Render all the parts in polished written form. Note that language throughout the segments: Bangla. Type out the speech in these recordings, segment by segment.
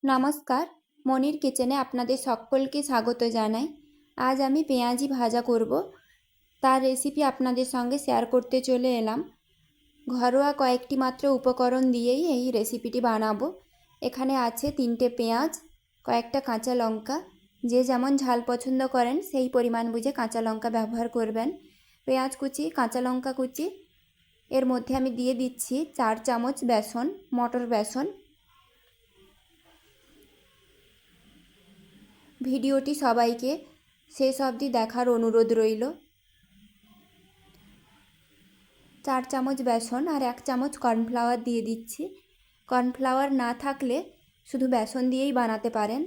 নমস্কার, মনির কিচেনে আপনাদের সকলকে স্বাগত জানাই। আজ আমি পেঁয়াজি ভাজা করব, তার রেসিপি আপনাদের সঙ্গে শেয়ার করতে চলে এলাম। ঘরোয়া কয়েকটি মাত্র উপকরণ দিয়েই এই রেসিপিটি বানাবো। এখানে আছে 3টে পেঁয়াজ, কয়েকটা কাঁচা লঙ্কা। যে যেমন ঝাল পছন্দ করেন সেই পরিমাণ বুঝে কাঁচা লঙ্কা ব্যবহার করবেন। পেঁয়াজ কুচি, কাঁচা লঙ্কা কুচি, এর মধ্যে আমি দিয়ে দিচ্ছি 4 চামচ বেসন, মটর বেসন। ভিডিওটি সবাইকে শেষ অবধি দেখার অনুরোধ রইল। 4 চামচ বেসন আর 1 চামচ কর্নফ্লাওয়ার দিয়ে দিচ্ছি। কর্নফ্লাওয়ার না থাকলে শুধু বেসন দিয়েই বানাতে পারেন।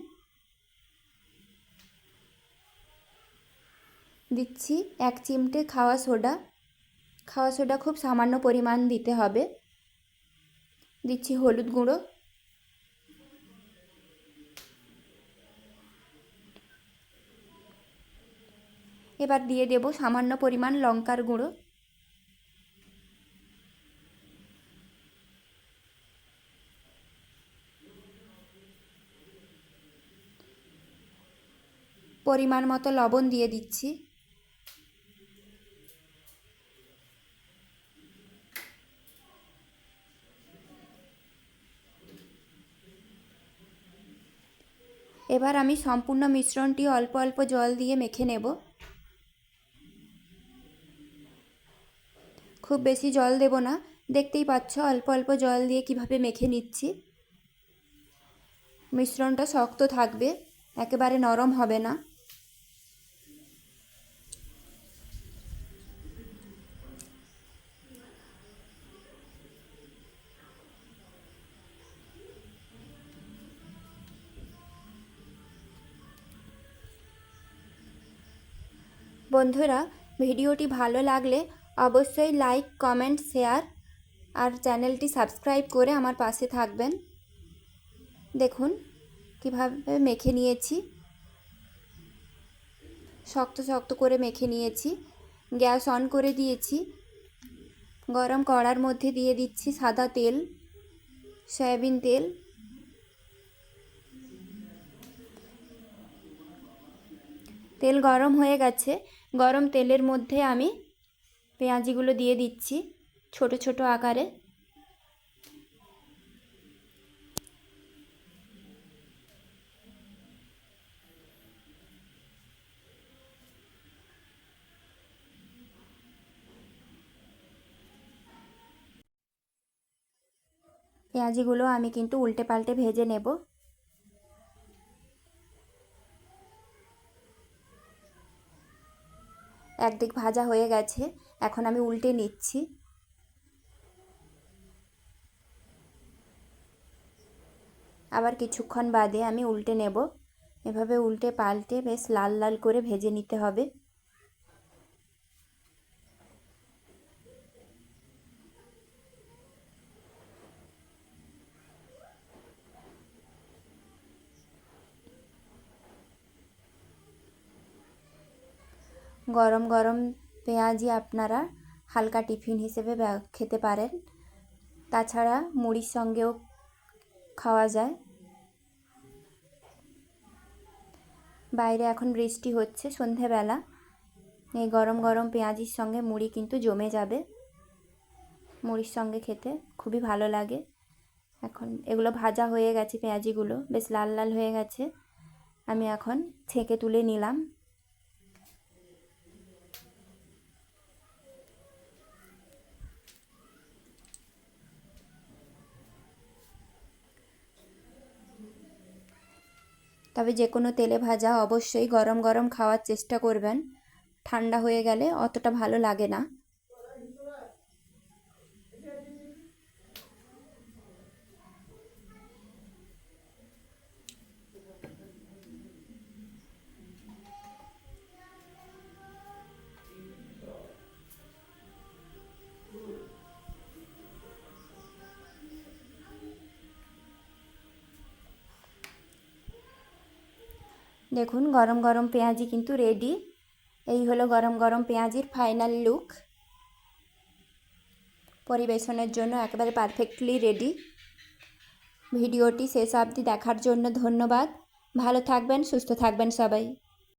দিচ্ছি 1 চিমটে খাওয়া সোডা। খাওয়া সোডা খুব সামান্য পরিমাণ দিতে হবে। দিচ্ছি হলুদ গুঁড়ো, এবার দিয়ে দেব সামান্য পরিমাণ লঙ্কার গুঁড়ো। পরিমাণ মতো লবণ দিয়ে দিচ্ছি। এবার আমি সম্পূর্ণ মিশ্রণটি অল্প অল্প জল দিয়ে মেখে নেব। খুব বেশি জল দেব না, দেখতেই পাচ্ছ অল্প অল্প জল দিয়ে কিভাবে মেখে নিচ্ছি। মিশ্রণটা শক্ত থাকবে, একেবারে নরম হবে না। বন্ধুরা, ভিডিওটি ভালো লাগলে অবশ্যই লাইক, কমেন্ট, শেয়ার আর চ্যানেলটি সাবস্ক্রাইব করে আমার পাশে থাকবেন। দেখুন কিভাবে মেখে নিয়েছি, শক্ত শক্ত করে মেখে নিয়েছি। গ্যাস অন করে দিয়েছি। গরম কড়ার মধ্যে দিয়ে দিচ্ছি সাদা তেল, সয়াবিন তেল। তেল গরম হয়ে গেছে। গরম তেলের মধ্যে আমি পেঁয়াজিগুলো দিয়ে দিচ্ছি ছোট ছোট আকারে। পেঁয়াজিগুলো আমি কিন্তু উল্টে পাল্টে ভেজে নেব। একদিক ভাজা হয়ে গেছে, এখন আমি উল্টে নিচ্ছি। আবার কিছুক্ষণ বাদে আমি উল্টে নেব। এভাবে উল্টে পাল্টে বেশ লাল লাল করে ভেজে নিতে হবে। গরম গরম পেঁয়াজি আপনারা হালকা টিফিন হিসেবে খেতে পারেন। তাছাড়া মুড়ির সঙ্গেও খাওয়া যায়। বাইরে এখন বৃষ্টি হচ্ছে, সন্ধেবেলা। এই গরম গরম পেঁয়াজির সঙ্গে মুড়ি কিন্তু জমে যাবে। মুড়ির সঙ্গে খেতে খুবই ভালো লাগে। এখন এগুলো ভাজা হয়ে গেছে, পেঁয়াজিগুলো বেশ লাল লাল হয়ে গেছে। আমি এখন ছেঁকে তুলে নিলাম। তবে যে কোনো তেলে ভাজা অবশ্যই গরম গরম খাওয়ার চেষ্টা করবেন। ঠান্ডা হয়ে গেলে অতটা ভালো লাগে না। দেখুন গরম গরম পেঁয়াজি কিন্তু রেডি। এই হলো গরম গরম পেঁয়াজির ফাইনাল লুক। পরিবেশনের জন্য একেবারে পারফেক্টলি রেডি। ভিডিওটি শেষ অবধি দেখার জন্য ধন্যবাদ। ভালো থাকবেন, সুস্থ থাকবেন সবাই।